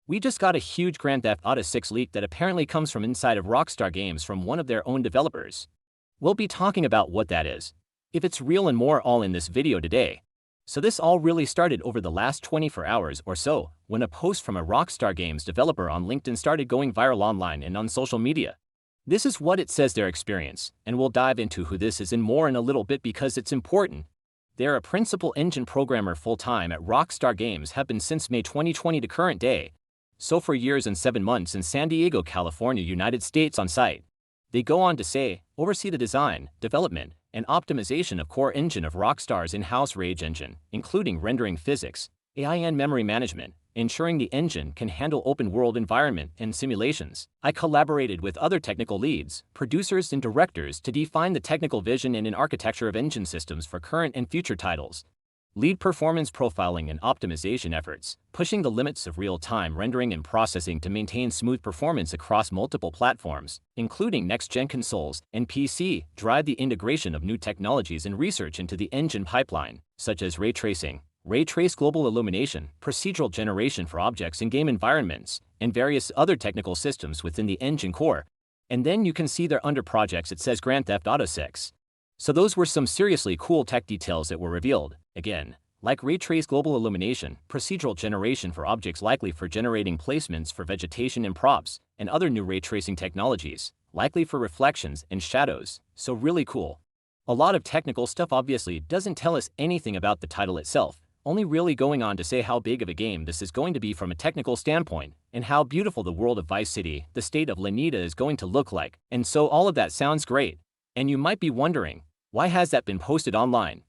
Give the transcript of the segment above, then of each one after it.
We just got a huge Grand Theft Auto 6 leak that apparently comes from inside of Rockstar Games from one of their own developers. We'll be talking about what that is, if it's real and more all in this video today. So this all really started over the last 24 hours or so, when a post from a Rockstar Games developer on LinkedIn started going viral online and on social media. This is what it says their experience, and we'll dive into who this is and more in a little bit because it's important. They're a principal engine programmer full-time at Rockstar Games, have been since May 2020 to current day. So for years and 7 months in San Diego, California, United States on site. They go on to say, oversee the design, development, and optimization of core engine of Rockstar's in-house Rage engine, including rendering physics, AI and memory management, ensuring the engine can handle open-world environment and simulations. I collaborated with other technical leads, producers and directors to define the technical vision and an architecture of engine systems for current and future titles. Lead performance profiling and optimization efforts, pushing the limits of real-time rendering and processing to maintain smooth performance across multiple platforms, including next-gen consoles and PC, drive the integration of new technologies and research into the engine pipeline, such as ray tracing, ray trace global illumination, procedural generation for objects in game environments, and various other technical systems within the engine core. And then you can see there under projects it says Grand Theft Auto 6. So those were some seriously cool tech details that were revealed. Again, like ray trace global illumination, procedural generation for objects likely for generating placements for vegetation and props, and other new ray tracing technologies, likely for reflections and shadows, so really cool. A lot of technical stuff obviously doesn't tell us anything about the title itself, only really going on to say how big of a game this is going to be from a technical standpoint, and how beautiful the world of Vice City, the state of Lanita, is going to look like, and so all of that sounds great. And you might be wondering, why has that been posted online?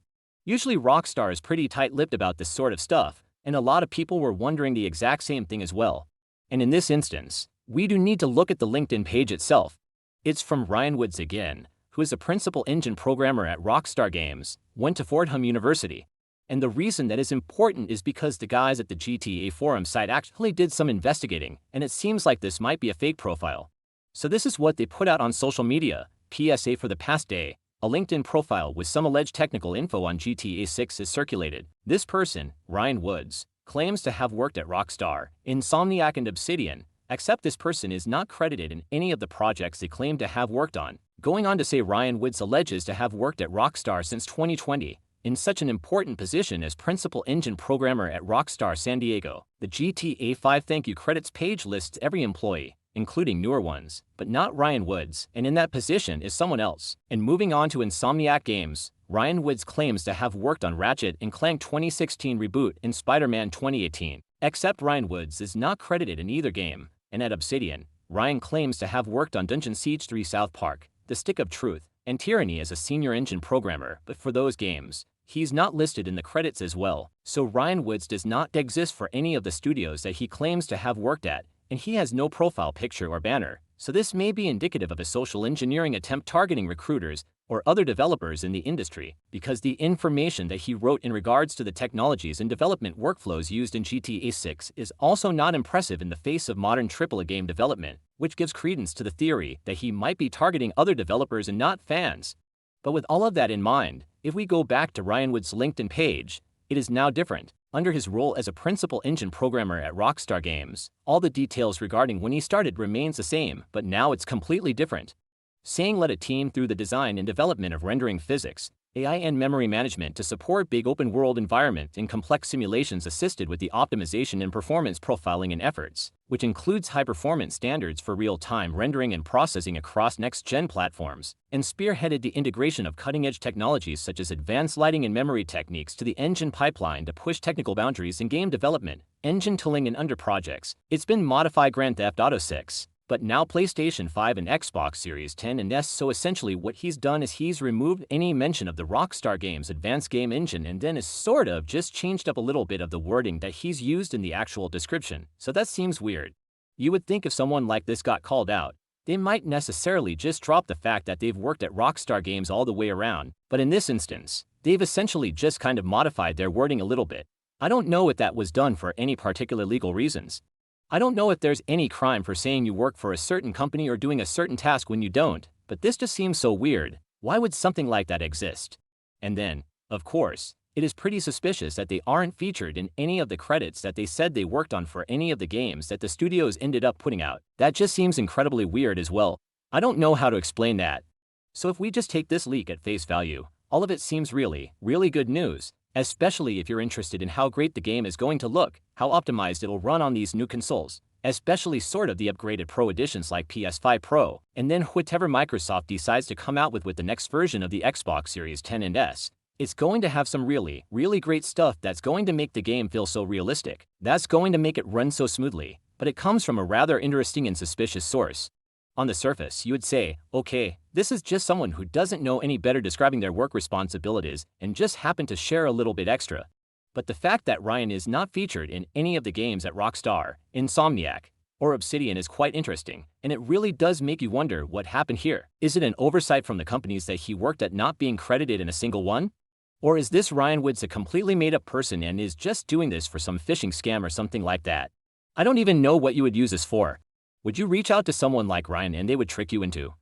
Usually Rockstar is pretty tight-lipped about this sort of stuff, and a lot of people were wondering the exact same thing as well. And in this instance, we do need to look at the LinkedIn page itself. It's from Ryan Woods again, who is a principal engine programmer at Rockstar Games, went to Fordham University. And the reason that is important is because the guys at the GTA forum site actually did some investigating, and it seems like this might be a fake profile. So this is what they put out on social media. PSA for the past day. A LinkedIn profile with some alleged technical info on GTA 6 is circulated. This person, Ryan Woods, claims to have worked at Rockstar, Insomniac and Obsidian, except this person is not credited in any of the projects they claim to have worked on. Going on to say Ryan Woods alleges to have worked at Rockstar since 2020, in such an important position as principal engine programmer at Rockstar San Diego. The GTA 5 thank you credits page lists every employee, including newer ones, but not Ryan Woods, and in that position is someone else. And moving on to Insomniac Games, Ryan Woods claims to have worked on Ratchet and Clank 2016 reboot and Spider-Man 2018, except Ryan Woods is not credited in either game. And at Obsidian, Ryan claims to have worked on Dungeon Siege 3 South Park, The Stick of Truth, and Tyranny as a senior engine programmer, but for those games, he's not listed in the credits as well. So Ryan Woods does not exist for any of the studios that he claims to have worked at, and he has no profile picture or banner, so this may be indicative of a social engineering attempt targeting recruiters or other developers in the industry, because the information that he wrote in regards to the technologies and development workflows used in GTA 6 is also not impressive in the face of modern AAA game development, which gives credence to the theory that he might be targeting other developers and not fans. But with all of that in mind, if we go back to Ryan Woods' LinkedIn page, it is now different. Under his role as a principal engine programmer at Rockstar Games, all the details regarding when he started remains the same, but now it's completely different. Saying led a team through the design and development of rendering physics, AI and memory management to support big open-world environment and complex simulations, assisted with the optimization and performance profiling and efforts, which includes high-performance standards for real-time rendering and processing across next-gen platforms, and spearheaded the integration of cutting-edge technologies such as advanced lighting and memory techniques to the engine pipeline to push technical boundaries in game development, engine tooling and under projects. It's been modified Grand Theft Auto 6. But now PlayStation 5 and Xbox Series 10 and S, so essentially what he's done is he's removed any mention of the Rockstar Games advanced game engine and then is sort of just changed up a little bit of the wording that he's used in the actual description, so that seems weird. You would think if someone like this got called out, they might necessarily just drop the fact that they've worked at Rockstar Games all the way around, but in this instance, they've essentially just kind of modified their wording a little bit. I don't know if that was done for any particular legal reasons. I don't know if there's any crime for saying you work for a certain company or doing a certain task when you don't, but this just seems so weird. Why would something like that exist? And then, of course, It is pretty suspicious that they aren't featured in any of the credits that they said they worked on for any of the games that the studios ended up putting out. That just seems incredibly weird as well. I don't know how to explain that. So if we just take this leak at face value, all of it seems really good news, especially if you're interested in how great the game is going to look, how optimized it'll run on these new consoles, especially sort of the upgraded Pro editions like PS5 Pro, and then whatever Microsoft decides to come out with the next version of the Xbox Series X and S. It's going to have some really great stuff that's going to make the game feel so realistic. That's going to make it run so smoothly, but it comes from a rather interesting and suspicious source. On the surface, you would say, okay, this is just someone who doesn't know any better describing their work responsibilities and just happened to share a little bit extra. But the fact that Ryan is not featured in any of the games at Rockstar, Insomniac, or Obsidian is quite interesting, and it really does make you wonder what happened here. Is it an oversight from the companies that he worked at not being credited in a single one? Or is this Ryan Woods a completely made-up person and is just doing this for some phishing scam or something like that? I don't even know what you would use this for. Would you reach out to someone like Ryan and they would trick you into,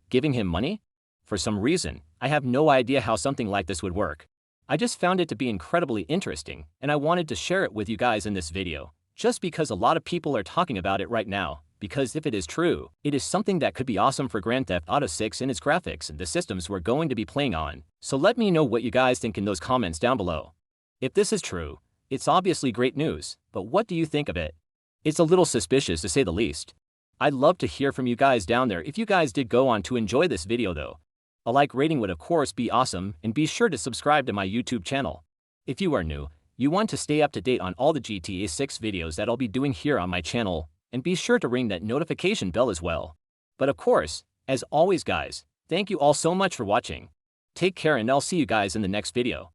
giving him money? For some reason, I have no idea how something like this would work. I just found it to be incredibly interesting, and I wanted to share it with you guys in this video, just because a lot of people are talking about it right now, because if it is true, it is something that could be awesome for Grand Theft Auto 6 and its graphics and the systems we're going to be playing on. So let me know what you guys think in those comments down below. If this is true, it's obviously great news, but what do you think of it? It's a little suspicious to say the least. I'd love to hear from you guys down there if you guys did go on to enjoy this video though. A like rating would of course be awesome, and be sure to subscribe to my YouTube channel. If you are new, you want to stay up to date on all the GTA 6 videos that I'll be doing here on my channel, and be sure to ring that notification bell as well. But of course, as always guys, thank you all so much for watching. Take care and I'll see you guys in the next video.